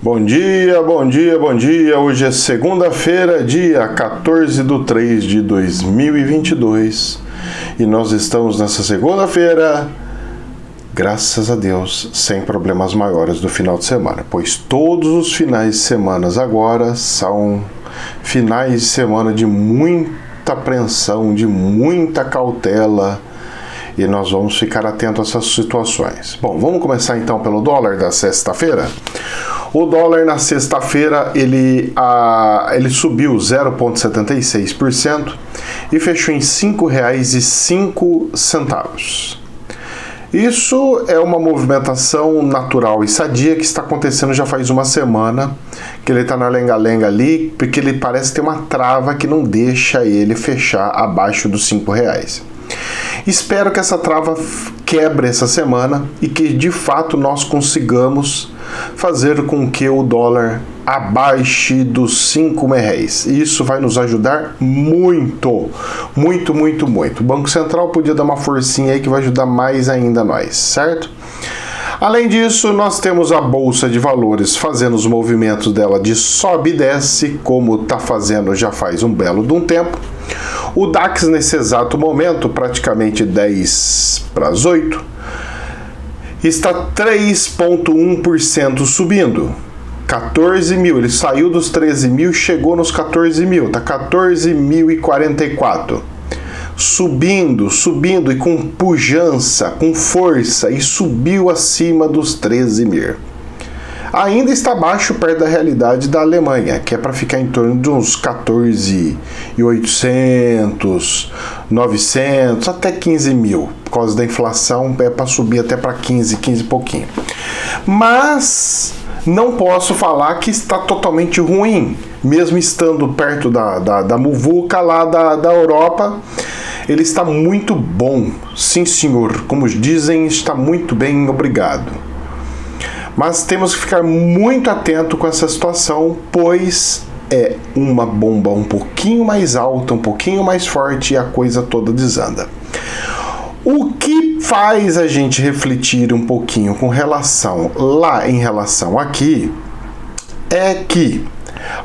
Bom dia, bom dia, bom dia. Hoje é segunda-feira, dia 14/3/2022 e nós estamos nessa segunda-feira, graças a Deus, sem problemas maiores do final de semana, pois todos os finais de semana agora são finais de semana de muita apreensão, de muita cautela, e nós vamos ficar atentos a essas situações. Bom, vamos começar então pelo dólar da sexta-feira. O dólar na sexta-feira ele subiu 0,76% e fechou em R$ 5,05. Isso é uma movimentação natural e sadia que está acontecendo já faz uma semana, que ele está na lenga-lenga ali, porque ele parece ter uma trava que não deixa ele fechar abaixo dos R$ 5. Espero que essa trava quebre essa semana e que de fato nós consigamos fazer com que o dólar abaixe dos R$ 5,00. Isso vai nos ajudar muito, muito, muito, muito. O Banco Central podia dar uma forcinha aí que vai ajudar mais ainda nós, certo? Além disso, nós temos a Bolsa de Valores fazendo os movimentos dela de sobe e desce, como está fazendo já faz um belo de um tempo. O DAX nesse exato momento, praticamente 7:50, está 3,1% subindo. 14 mil, ele saiu dos 13 mil e chegou nos 14 mil, está 14.044. Subindo e com pujança, com força, e subiu acima dos 13 mil. Ainda está abaixo, perto da realidade da Alemanha, que é para ficar em torno de uns 14.800, 900, até 15 mil. Por causa da inflação, é para subir até para 15 e pouquinho. Mas não posso falar que está totalmente ruim, mesmo estando perto da muvuca lá da Europa. Ele está muito bom, sim senhor, como dizem, está muito bem, obrigado. Mas temos que ficar muito atento com essa situação, pois é uma bomba um pouquinho mais alta, um pouquinho mais forte e a coisa toda desanda. O que faz a gente refletir um pouquinho com relação aqui é que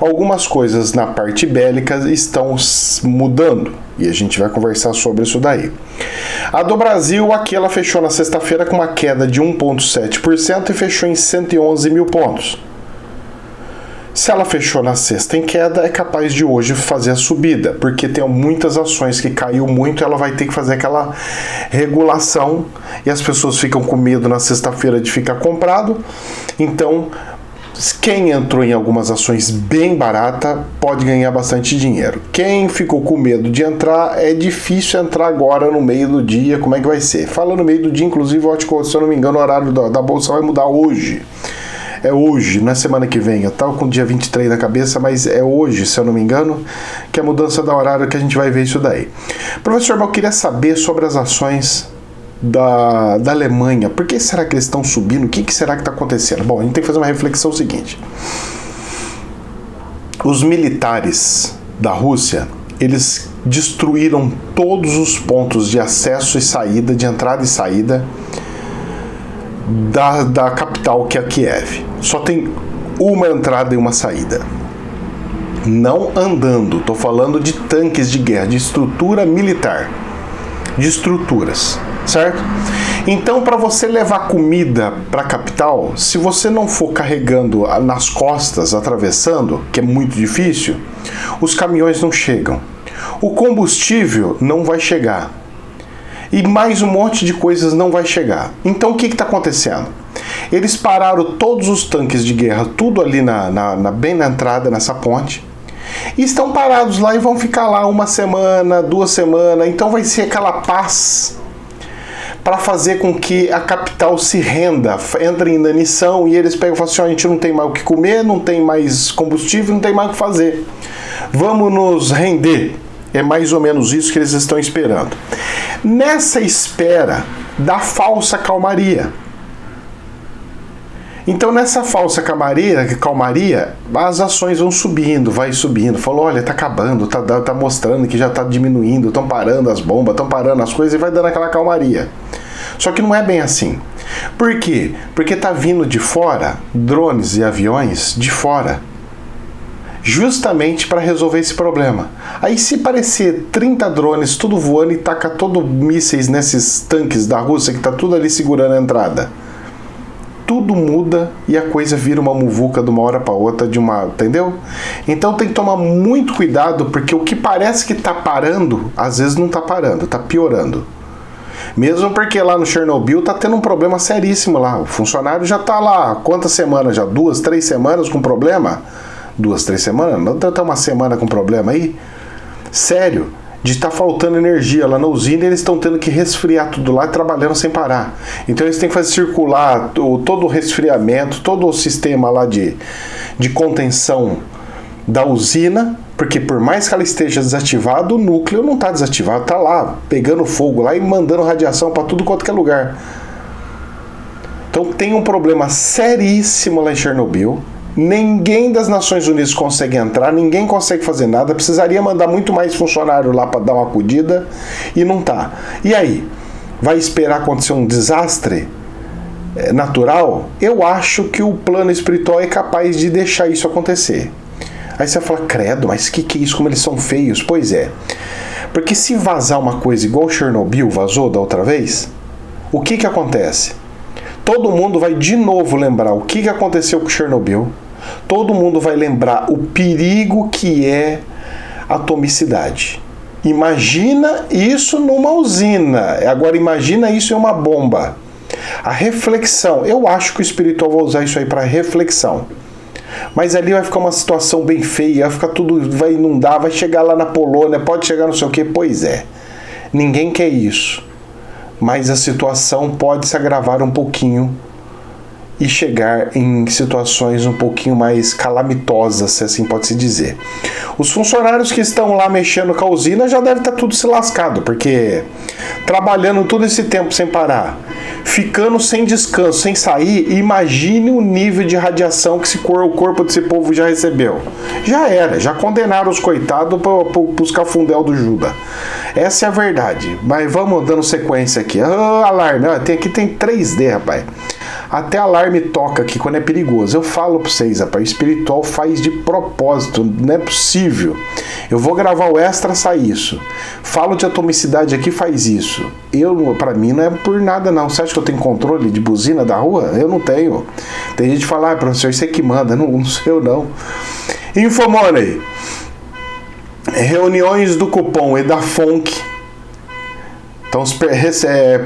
algumas coisas na parte bélica estão mudando e a gente vai conversar sobre isso daí. A do Brasil, aqui ela fechou na sexta-feira com uma queda de 1,7% e fechou em 111 mil pontos. Se ela fechou na sexta em queda, é capaz de hoje fazer a subida, porque tem muitas ações que caiu muito, ela vai ter que fazer aquela regulação e as pessoas ficam com medo na sexta-feira de ficar comprado. Então, quem entrou em algumas ações bem barata pode ganhar bastante dinheiro. Quem ficou com medo de entrar, é difícil entrar agora no meio do dia. Como é que vai ser? Falando no meio do dia, inclusive, eu acho que, se eu não me engano, o horário da bolsa vai mudar hoje. É hoje, não é semana que vem. Eu tava com o dia 23 na cabeça, mas é hoje, se eu não me engano, que é a mudança da horário que a gente vai ver isso daí. Professor, eu queria saber sobre as ações da Alemanha. Por que será que eles estão subindo? O que será que está acontecendo? Bom, a gente tem que fazer uma reflexão seguinte. Os militares da Rússia, eles destruíram todos os pontos de acesso e saída, de entrada e saída da capital, que é Kiev. Só tem uma entrada e uma saída. Não andando, estou falando de tanques de guerra, de estrutura militar, de estruturas. Certo? Então, para você levar comida para a capital, se você não for carregando nas costas, atravessando, que é muito difícil, os caminhões não chegam. O combustível não vai chegar. E mais um monte de coisas não vai chegar. Então, o que está acontecendo? Eles pararam todos os tanques de guerra, tudo ali bem na entrada, nessa ponte, e estão parados lá e vão ficar lá uma semana, 2 semanas. Então, vai ser aquela paz para fazer com que a capital se renda, entre em inanição, e eles pegam e falam assim: a gente não tem mais o que comer, não tem mais combustível, não tem mais o que fazer. Vamos nos render. É mais ou menos isso que eles estão esperando. Nessa espera da falsa calmaria. Então, nessa falsa calmaria, as ações vão subindo, vai subindo. Falou, olha, tá acabando, tá mostrando que já tá diminuindo, estão parando as bombas, estão parando as coisas e vai dando aquela calmaria. Só que não é bem assim. Por quê? Porque tá vindo de fora drones e aviões de fora, justamente para resolver esse problema. Aí se parecer 30 drones tudo voando e taca todo mísseis nesses tanques da Rússia que tá tudo ali segurando a entrada, tudo muda e a coisa vira uma muvuca de uma hora para outra, entendeu? Então tem que tomar muito cuidado, porque o que parece que tá parando, às vezes não tá parando, tá piorando. Mesmo porque lá no Chernobyl tá tendo um problema seríssimo lá. O funcionário já tá lá, quantas semanas já? 2, 3 semanas com problema? 2, 3 semanas? Não tá uma semana com problema aí? Sério, de estar faltando energia lá na usina, eles estão tendo que resfriar tudo lá, trabalhando sem parar. Então eles têm que fazer circular todo o resfriamento, todo o sistema lá de contenção da usina, porque por mais que ela esteja desativada, o núcleo não está desativado, está lá, pegando fogo lá e mandando radiação para tudo quanto que é lugar. Então tem um problema seríssimo lá em Chernobyl. Ninguém das Nações Unidas consegue entrar, ninguém consegue fazer nada, precisaria mandar muito mais funcionário lá para dar uma acudida e não tá. E aí? Vai esperar acontecer um desastre natural? Eu acho que o plano espiritual é capaz de deixar isso acontecer. Aí você fala, credo, mas que é isso, como eles são feios? Pois é, porque se vazar uma coisa igual Chernobyl vazou da outra vez, o que acontece? Todo mundo vai de novo lembrar o que aconteceu com Chernobyl, todo mundo vai lembrar o perigo que é a atomicidade. Imagina isso numa usina, agora imagina isso em uma bomba. A reflexão, eu acho que o espiritual vai usar isso aí para reflexão. Mas ali vai ficar uma situação bem feia, vai ficar tudo, vai inundar, vai chegar lá na Polônia, pode chegar não sei o que, pois é. Ninguém quer isso. Mas a situação pode se agravar um pouquinho e chegar em situações um pouquinho mais calamitosas, se assim pode se dizer. Os funcionários que estão lá mexendo com a usina já devem estar tudo se lascado, porque trabalhando todo esse tempo sem parar, ficando sem descanso, sem sair, imagine o nível de radiação que o corpo desse povo já recebeu. Já era, já condenaram os coitados para os cafundel do Judas. Essa é a verdade. Mas vamos dando sequência aqui. Alarme, aqui tem 3D, rapaz. Até alarme toca aqui quando é perigoso. Eu falo pra vocês, rapaz, o espiritual faz de propósito, não é possível. Eu vou gravar o extra, sai isso. Falo de atomicidade aqui, faz isso. Pra mim não é por nada não. Você acha que eu tenho controle de buzina da rua? Eu não tenho. Tem gente que fala, professor, isso é que manda. Não sei eu não. Infomoney. Reuniões do cupom e da FONC. Então,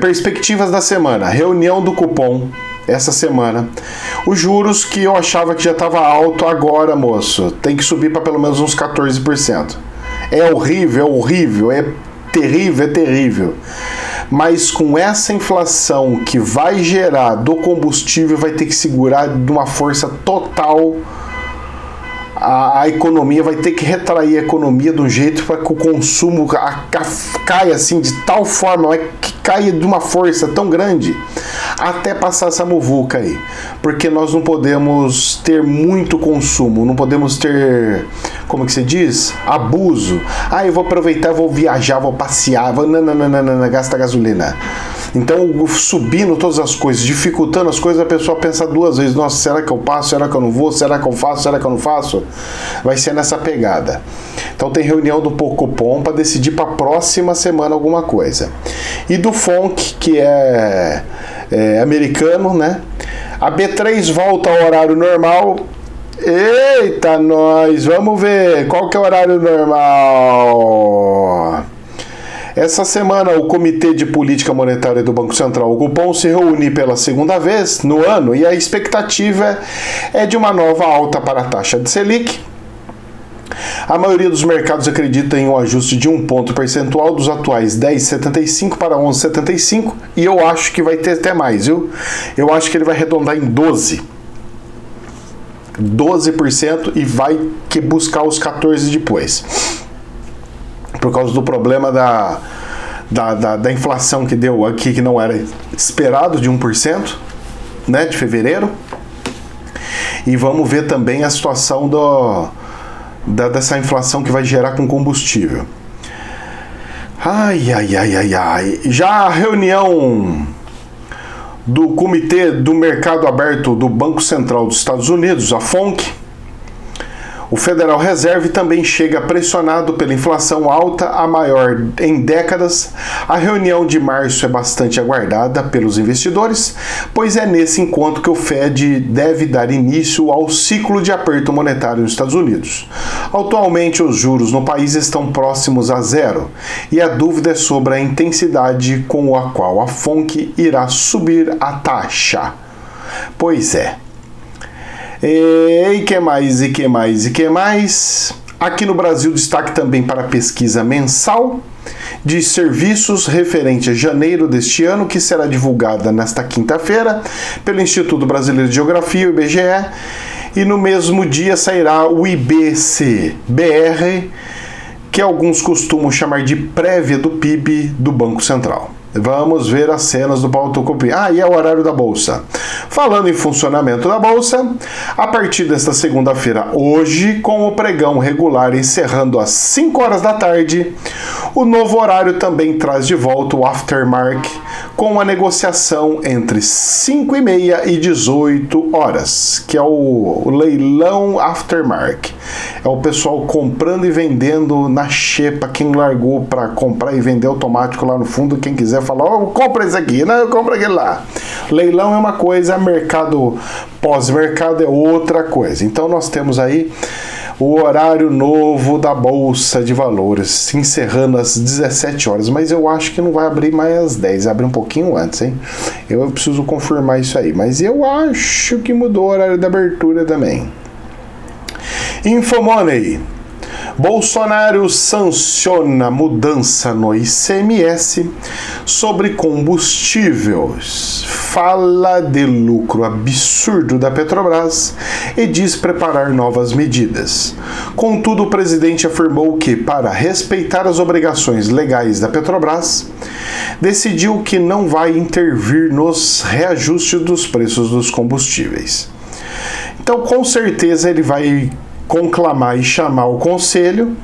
perspectivas da semana. Reunião do cupom essa semana. Os juros que eu achava que já estava alto, agora, moço, tem que subir para pelo menos uns 14%. É horrível, é terrível. Mas com essa inflação que vai gerar do combustível, vai ter que segurar de uma força total a economia, vai ter que retrair a economia de um jeito para que o consumo caia assim, de tal forma que caia de uma força tão grande até passar essa muvuca aí. Porque nós não podemos ter muito consumo, não podemos ter, como que se diz? Abuso. Eu vou aproveitar, vou viajar, vou passear, não, gasta gasolina. Então, subindo todas as coisas, dificultando as coisas, a pessoa pensa duas vezes, nossa, será que eu passo? Será que eu não vou? Será que eu faço? Será que eu não faço? Vai ser nessa pegada. Então tem reunião do Cupom para decidir para a próxima semana alguma coisa. E do FONC, que é americano, né? A B3 volta ao horário normal. Eita, nós! Vamos ver qual que é o horário normal. Essa semana, o Comitê de Política Monetária do Banco Central, o Cupom, se reúne pela segunda vez no ano e a expectativa é de uma nova alta para a taxa de Selic. A maioria dos mercados acredita em um ajuste de 1 ponto percentual dos atuais 10,75 para 11,75 e eu acho que vai ter até mais, viu? Eu acho que ele vai arredondar em 12% e vai buscar os 14% depois. Por causa do problema da inflação que deu aqui, que não era esperado, de 1%, né, de fevereiro. E vamos ver também a situação dessa inflação que vai gerar com combustível. Ai. Já a reunião do Comitê do Mercado Aberto do Banco Central dos Estados Unidos, a FONC, o Federal Reserve também chega pressionado pela inflação alta, a maior em décadas. A reunião de março é bastante aguardada pelos investidores, pois é nesse encontro que o Fed deve dar início ao ciclo de aperto monetário nos Estados Unidos. Atualmente, os juros no país estão próximos a zero, e a dúvida é sobre a intensidade com a qual a FONC irá subir a taxa. Pois é. E que mais? Aqui no Brasil, destaque também para a pesquisa mensal de serviços referente a janeiro deste ano, que será divulgada nesta quinta-feira pelo Instituto Brasileiro de Geografia, o IBGE, e no mesmo dia sairá o IBC-BR, que alguns costumam chamar de prévia do PIB do Banco Central. Vamos ver as cenas do Paulo Tucupi. E é o horário da Bolsa. Falando em funcionamento da Bolsa, a partir desta segunda-feira, hoje, com o pregão regular encerrando às 5 horas da tarde, o novo horário também traz de volta o aftermarket, com a negociação entre 5h30 e 18 horas, que é o leilão aftermarket. É o pessoal comprando e vendendo na xepa, quem largou para comprar e vender automático lá no fundo, quem quiser falar, compra isso aqui, não, eu compro aquele lá. Leilão é uma coisa, mercado pós-mercado é outra coisa. Então nós temos aí o horário novo da Bolsa de Valores, encerrando às 17 horas, mas eu acho que não vai abrir mais às 10, abre um pouquinho antes, hein? Eu preciso confirmar isso aí, mas eu acho que mudou o horário da abertura também. Infomoney. Bolsonaro sanciona mudança no ICMS sobre combustíveis, fala de lucro absurdo da Petrobras e diz preparar novas medidas. Contudo, o presidente afirmou que, para respeitar as obrigações legais da Petrobras, decidiu que não vai intervir nos reajustes dos preços dos combustíveis. Então, com certeza, ele vai conclamar e chamar o conselho,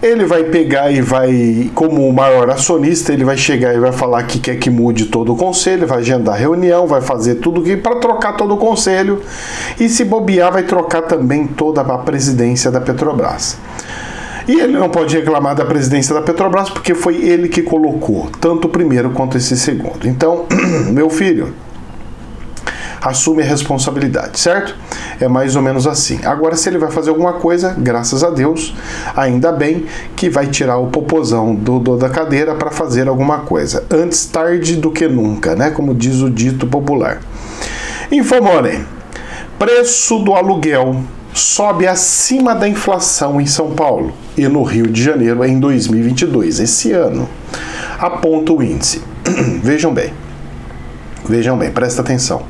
ele vai pegar e vai, como o maior acionista, ele vai chegar e vai falar que quer que mude todo o conselho, vai agendar reunião, vai fazer tudo para trocar todo o conselho, e se bobear vai trocar também toda a presidência da Petrobras. E ele não pode reclamar da presidência da Petrobras porque foi ele que colocou, tanto o primeiro quanto esse segundo. Então, meu filho, assume a responsabilidade, certo? É mais ou menos assim. Agora, se ele vai fazer alguma coisa, graças a Deus, ainda bem que vai tirar o popozão da cadeira para fazer alguma coisa. Antes tarde do que nunca, né? Como diz o dito popular. Infomoney. Preço do aluguel sobe acima da inflação em São Paulo e no Rio de Janeiro em 2022, esse ano. Aponta o índice. Vejam bem, presta atenção.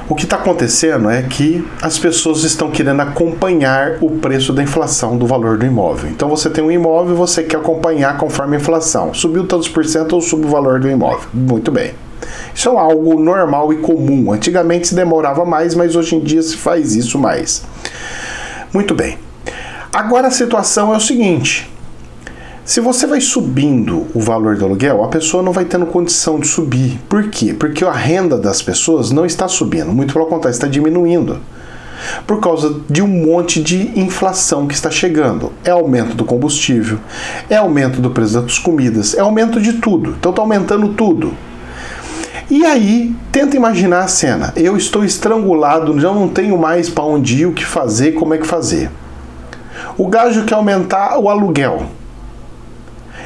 O que está acontecendo é que as pessoas estão querendo acompanhar o preço da inflação do valor do imóvel. Então você tem um imóvel e você quer acompanhar conforme a inflação. Subiu tantos por cento ou subiu o valor do imóvel. Muito bem. Isso é algo normal e comum. Antigamente se demorava mais, mas hoje em dia se faz isso mais. Muito bem. Agora a situação é o seguinte. Se você vai subindo o valor do aluguel, a pessoa não vai tendo condição de subir. Por quê? Porque a renda das pessoas não está subindo, muito pelo contrário, está diminuindo. Por causa de um monte de inflação que está chegando. É aumento do combustível, é aumento do preço das comidas, é aumento de tudo. Então está aumentando tudo. E aí, tenta imaginar a cena. Eu estou estrangulado, já não tenho mais para onde ir, o que fazer, como é que fazer. O gajo quer aumentar o aluguel.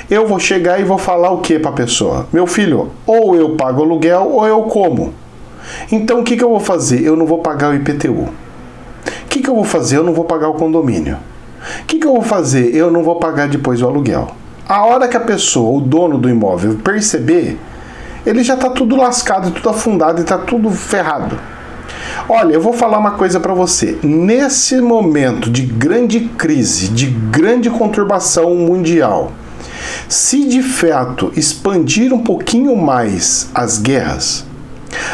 Eu vou chegar e vou falar o que para a pessoa? Meu filho, ou eu pago aluguel ou eu como. Então o que eu vou fazer? Eu não vou pagar o IPTU. O que eu vou fazer? Eu não vou pagar o condomínio. O que eu vou fazer? Eu não vou pagar depois o aluguel. A hora que a pessoa, o dono do imóvel, perceber, ele já está tudo lascado, tudo afundado e está tudo ferrado. Olha, eu vou falar uma coisa para você. Nesse momento de grande crise, de grande conturbação mundial, se de fato expandir um pouquinho mais as guerras,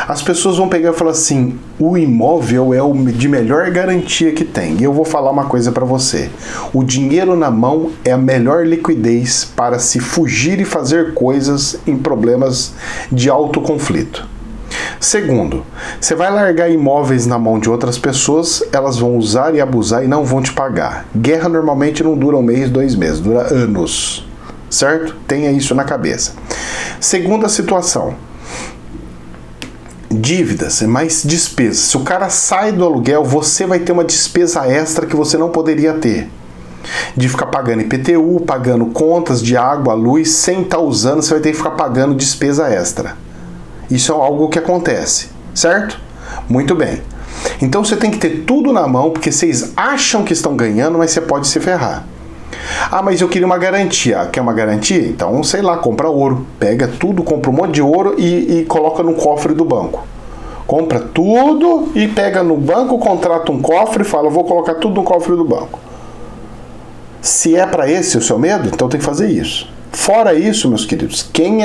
as pessoas vão pegar e falar assim, o imóvel é o de melhor garantia que tem. E eu vou falar uma coisa para você. O dinheiro na mão é a melhor liquidez para se fugir e fazer coisas em problemas de alto conflito. Segundo, você vai largar imóveis na mão de outras pessoas, elas vão usar e abusar e não vão te pagar. Guerra normalmente não dura um mês, 2 meses, dura anos, certo? Tenha isso na cabeça. Segunda situação, dívidas, mais despesas. Se o cara sai do aluguel, você vai ter uma despesa extra que você não poderia ter. De ficar pagando IPTU, pagando contas de água, luz, sem estar usando, você vai ter que ficar pagando despesa extra. Isso é algo que acontece, certo? Muito bem. Então você tem que ter tudo na mão, porque vocês acham que estão ganhando, mas você pode se ferrar. Ah, mas eu queria uma garantia. Quer uma garantia? Então, sei lá, compra ouro. Pega tudo, compra um monte de ouro e coloca no cofre do banco. Compra tudo e pega no banco, contrata um cofre e fala, vou colocar tudo no cofre do banco. Se é para esse o seu medo, então tem que fazer isso. Fora isso, meus queridos, quem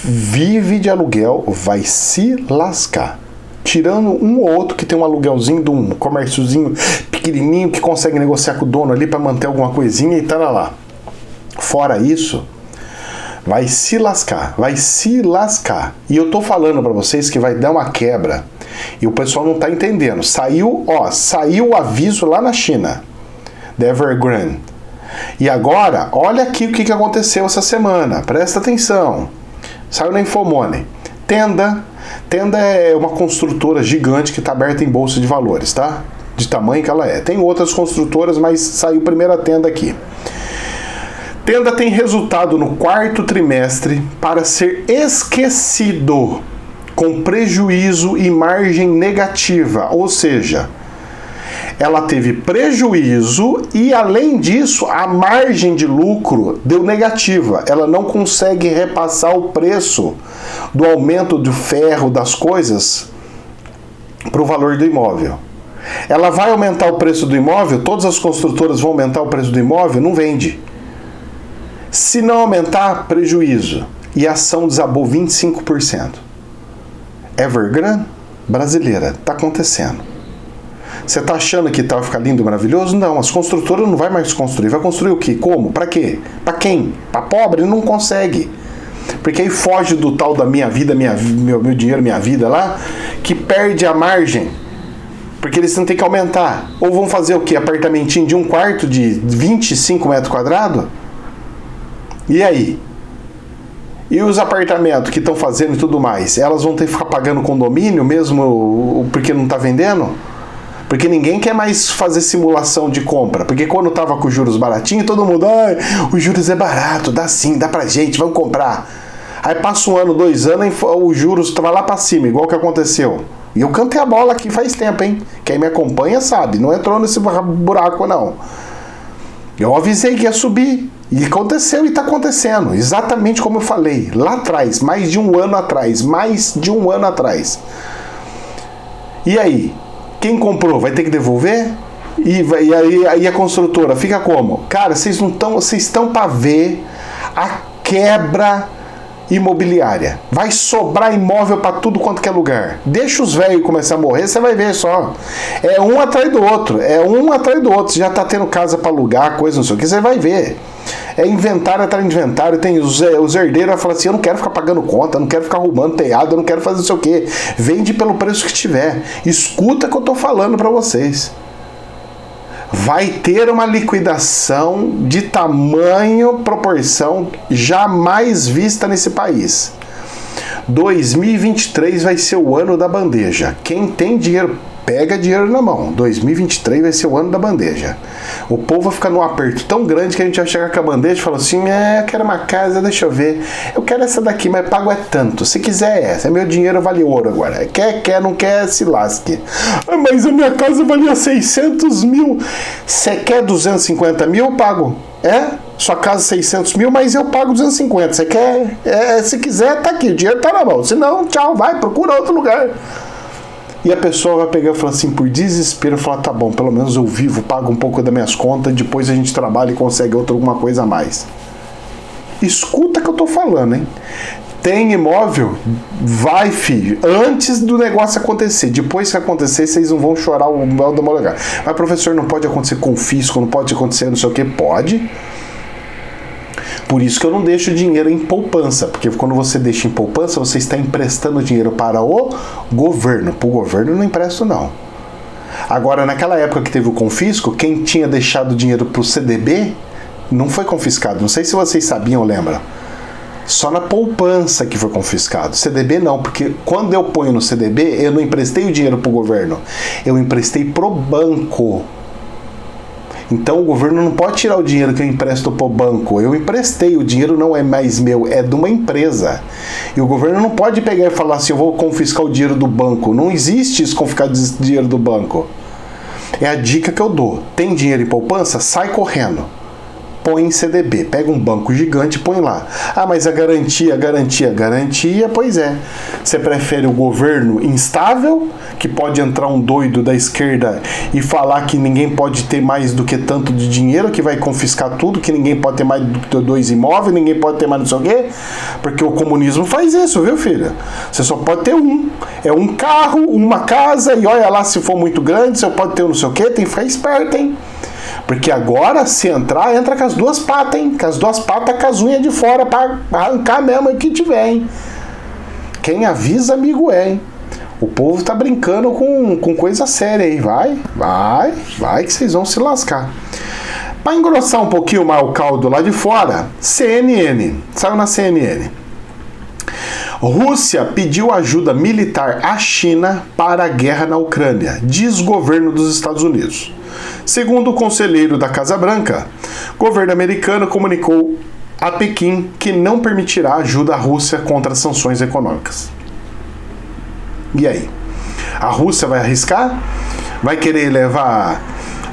vive de aluguel vai se lascar. Tirando um ou outro que tem um aluguelzinho de um comérciozinho pequenininho que consegue negociar com o dono ali para manter alguma coisinha e tá lá. Fora isso, vai se lascar, vai se lascar. E eu tô falando para vocês que vai dar uma quebra e o pessoal não tá entendendo. Saiu o aviso lá na China, da Evergrande. E agora, olha aqui o que aconteceu essa semana. Presta atenção. Saiu na Infomoney. Tenda é uma construtora gigante que está aberta em bolsa de valores, tá? De tamanho que ela é. Tem outras construtoras, mas saiu primeiro a Tenda aqui. Tenda tem resultado no 4º trimestre para ser esquecido, com prejuízo e margem negativa, ou seja, ela teve prejuízo e, além disso, a margem de lucro deu negativa. Ela não consegue repassar o preço do aumento do ferro das coisas para o valor do imóvel. Ela vai aumentar o preço do imóvel, todas as construtoras vão aumentar o preço do imóvel, não vende. Se não aumentar, prejuízo. E a ação desabou 25%. Evergrande, brasileira, está acontecendo. Você está achando que vai ficar lindo, maravilhoso? Não, as construtoras não vai mais construir. Vai construir o quê? Como? Para quê? Para quem? Para pobre? Não consegue. Porque aí foge do tal da minha vida, meu dinheiro, minha vida lá, que perde a margem. Porque eles não têm que aumentar. Ou vão fazer o quê? Apartamentinho de 1 quarto de 25 metros quadrados? E aí? E os apartamentos que estão fazendo e tudo mais? Elas vão ter que ficar pagando condomínio mesmo porque não está vendendo? Porque ninguém quer mais fazer simulação de compra. Porque quando tava com os juros baratinhos, todo mundo, os juros é barato, dá sim, dá pra gente, vamos comprar. Aí passa 1 ano, 2 anos, os juros tava lá pra cima, igual que aconteceu. E eu cantei a bola aqui faz tempo, hein? Quem me acompanha sabe, não entrou nesse buraco não. Eu avisei que ia subir. E aconteceu e tá acontecendo. Exatamente como eu falei, lá atrás, mais de 1 ano atrás. E aí? Quem comprou vai ter que devolver? E aí a construtora fica como? Cara, vocês estão para ver a quebra imobiliária. Vai sobrar imóvel para tudo quanto que é lugar. Deixa os velhos começar a morrer, você vai ver só. É um atrás do outro. Você já tá tendo casa para alugar, coisa não sei o que, você vai ver. É inventário atrás de inventário. Tem os herdeiros vai falar assim, eu não quero ficar pagando conta, eu não quero ficar arrumando telhado, eu não quero fazer não sei o que. Vende pelo preço que tiver. Escuta o que eu tô falando para vocês. Vai ter uma liquidação de tamanho, proporção jamais vista nesse país. 2023 vai ser o ano da bandeja. Quem tem dinheiro, pega dinheiro na mão. 2023 vai ser o ano da bandeja. O povo vai ficar num aperto tão grande que a gente vai chegar com a bandeja e falar assim, eu quero uma casa, deixa eu ver. Eu quero essa daqui, mas pago é tanto. Se quiser essa, meu dinheiro vale ouro agora. Quer, não quer, se lasque. Mas a minha casa valia 600 mil. Você quer 250 mil? Eu pago. Sua casa 600 mil, mas eu pago 250. Você quer? Se quiser, tá aqui. O dinheiro tá na mão. Se não, tchau, vai, procura outro lugar. E a pessoa vai pegar e falar assim, por desespero, falar, tá bom, pelo menos eu vivo, pago um pouco das minhas contas, depois a gente trabalha e consegue alguma coisa a mais. Escuta o que eu tô falando, hein? Tem imóvel? Vai, filho, antes do negócio acontecer. Depois que acontecer, vocês não vão chorar o mel da molegar. Mas, professor, não pode acontecer com fisco, não pode acontecer não sei o que? Pode. Por isso que eu não deixo dinheiro em poupança, porque quando você deixa em poupança, você está emprestando dinheiro para o governo. Para o governo eu não empresto, não. Agora, naquela época que teve o confisco, quem tinha deixado dinheiro para o CDB não foi confiscado. Não sei se vocês sabiam ou lembram. Só na poupança que foi confiscado. CDB não, porque quando eu ponho no CDB, eu não emprestei o dinheiro para o governo. Eu emprestei pro banco. Então o governo não pode tirar o dinheiro que eu empresto para o banco. Eu emprestei, o dinheiro não é mais meu, é de uma empresa. E o governo não pode pegar e falar assim, eu vou confiscar o dinheiro do banco. Não existe isso, confiscar dinheiro do banco. É a dica que eu dou. Tem dinheiro em poupança? Sai correndo. Põe em CDB. Pega um banco gigante e põe lá. Ah, mas a garantia, pois é. Você prefere o governo instável, que pode entrar um doido da esquerda e falar que ninguém pode ter mais do que tanto de dinheiro, que vai confiscar tudo, que ninguém pode ter mais do que 2 imóveis, ninguém pode ter mais não sei o quê? Porque o comunismo faz isso, viu, filha? Você só pode ter um. É um carro, uma casa, e olha lá se for muito grande, você pode ter um não sei o quê, tem que ficar esperto, hein? Porque agora, se entrar, entra com as 2 patas, hein? Com as 2 patas, com as unhas de fora, pra arrancar mesmo o que tiver, hein? Quem avisa, amigo é, hein? O povo tá brincando com coisa séria aí. Vai que vocês vão se lascar. Pra engrossar um pouquinho mais o caldo lá de fora, CNN. Saiu na CNN. Rússia pediu ajuda militar à China para a guerra na Ucrânia, diz governo dos Estados Unidos. Segundo o conselheiro da Casa Branca, o governo americano comunicou a Pequim que não permitirá ajuda à Rússia contra as sanções econômicas. E aí? A Rússia vai arriscar? Vai querer levar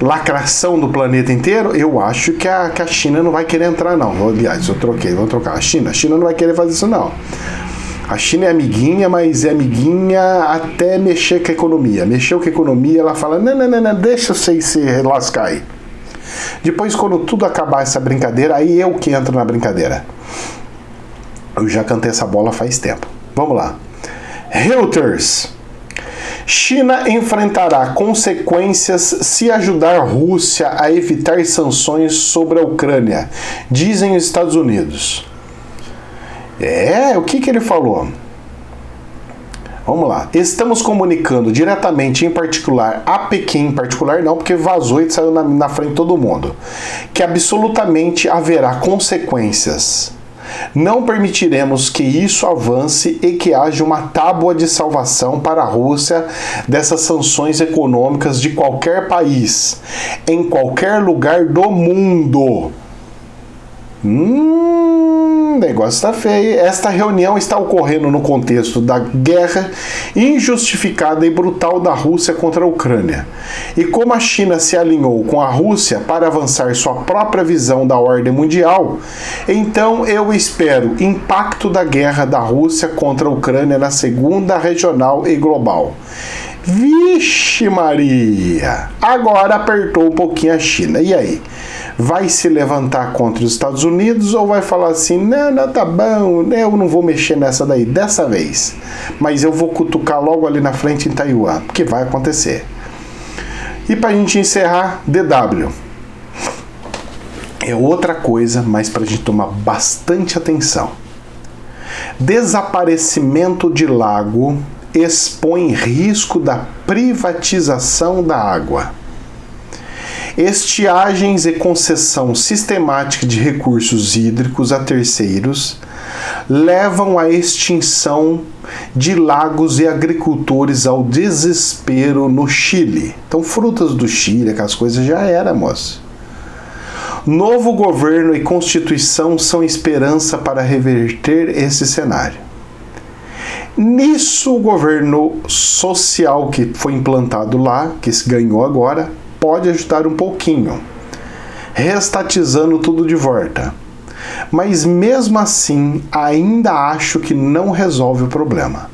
lacração do planeta inteiro? Eu acho que a China não vai querer entrar, não. Aliás, eu troquei, vou trocar. A China não vai querer fazer isso, não. A China é amiguinha, mas é amiguinha até mexer com a economia. Mexeu com a economia, ela fala, não, deixa vocês se lascar aí. Depois, quando tudo acabar essa brincadeira, aí eu que entro na brincadeira. Eu já cantei essa bola faz tempo. Vamos lá. Reuters. China enfrentará consequências se ajudar a Rússia a evitar sanções sobre a Ucrânia, dizem os Estados Unidos. O que ele falou? Vamos lá. Estamos comunicando diretamente, em particular, a Pequim, em particular não, porque vazou e saiu na frente de todo mundo, que absolutamente haverá consequências. Não permitiremos que isso avance e que haja uma tábua de salvação para a Rússia dessas sanções econômicas de qualquer país, em qualquer lugar do mundo. O negócio tá feio. Esta reunião está ocorrendo no contexto da guerra injustificada e brutal da Rússia contra a Ucrânia. E como a China se alinhou com a Rússia para avançar sua própria visão da ordem mundial, então eu espero impacto da guerra da Rússia contra a Ucrânia na segunda regional e global. Vixe Maria! Agora apertou um pouquinho a China. E aí? Vai se levantar contra os Estados Unidos ou vai falar assim, não, tá bom, eu não vou mexer nessa daí dessa vez, mas eu vou cutucar logo ali na frente em Taiwan, porque vai acontecer. E pra gente encerrar, DW. É outra coisa, mas pra gente tomar bastante atenção. Desaparecimento de lago expõe risco da privatização da água. Estiagens e concessão sistemática de recursos hídricos a terceiros levam à extinção de lagos e agricultores ao desespero no Chile. Então, frutas do Chile, aquelas coisas já era, moço. Novo governo e constituição são esperança para reverter esse cenário. Nisso, o governo social que foi implantado lá, que se ganhou agora, pode ajudar um pouquinho, restatizando tudo de volta. Mas mesmo assim, ainda acho que não resolve o problema.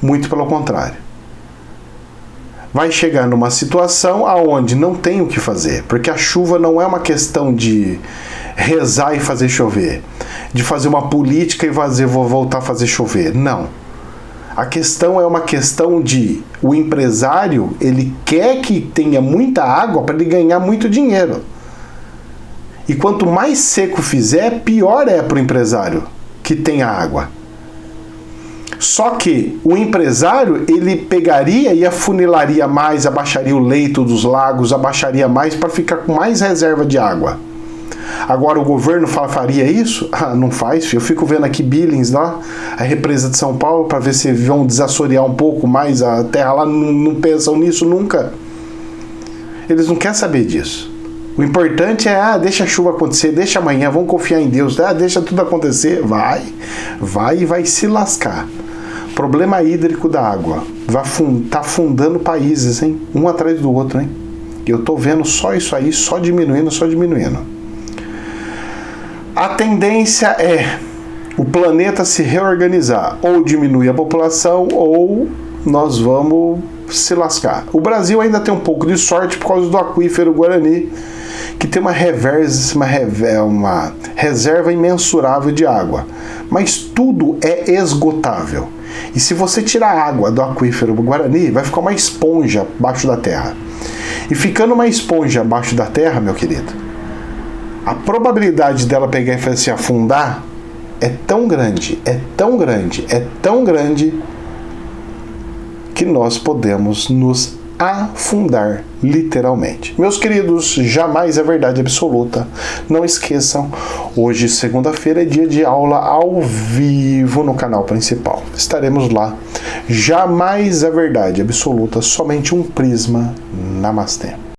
Muito pelo contrário. Vai chegar numa situação aonde não tem o que fazer, porque a chuva não é uma questão de rezar e fazer chover, de fazer uma política e voltar a fazer chover. Não. A questão é uma questão de o empresário, ele quer que tenha muita água para ele ganhar muito dinheiro. E quanto mais seco fizer, pior é para o empresário que tem a água. Só que o empresário, ele pegaria e afunilaria mais, abaixaria o leito dos lagos, abaixaria mais para ficar com mais reserva de água. Agora o governo faria isso? Ah, não faz, filho. Eu fico vendo aqui Billings lá, a represa de São Paulo, para ver se vão desassorear um pouco mais a terra lá, não pensam nisso nunca. Eles não querem saber disso. O importante é, deixa a chuva acontecer, deixa amanhã, vamos confiar em Deus, deixa tudo acontecer, vai e vai se lascar. Problema hídrico da água, tá afundando países, hein? Um atrás do outro, hein? Eu tô vendo só isso aí, só diminuindo. A tendência é o planeta se reorganizar, ou diminuir a população, ou nós vamos se lascar. O Brasil ainda tem um pouco de sorte por causa do aquífero Guarani, que tem uma reserva imensurável de água. Mas tudo é esgotável. E se você tirar a água do aquífero Guarani, vai ficar uma esponja abaixo da terra. E ficando uma esponja abaixo da terra, meu querido, a probabilidade dela pegar e se afundar é tão grande, que nós podemos nos afundar literalmente. Meus queridos, jamais é verdade absoluta. Não esqueçam, hoje, segunda-feira, é dia de aula ao vivo no canal principal. Estaremos lá. Jamais é verdade absoluta, somente um prisma. Namastê.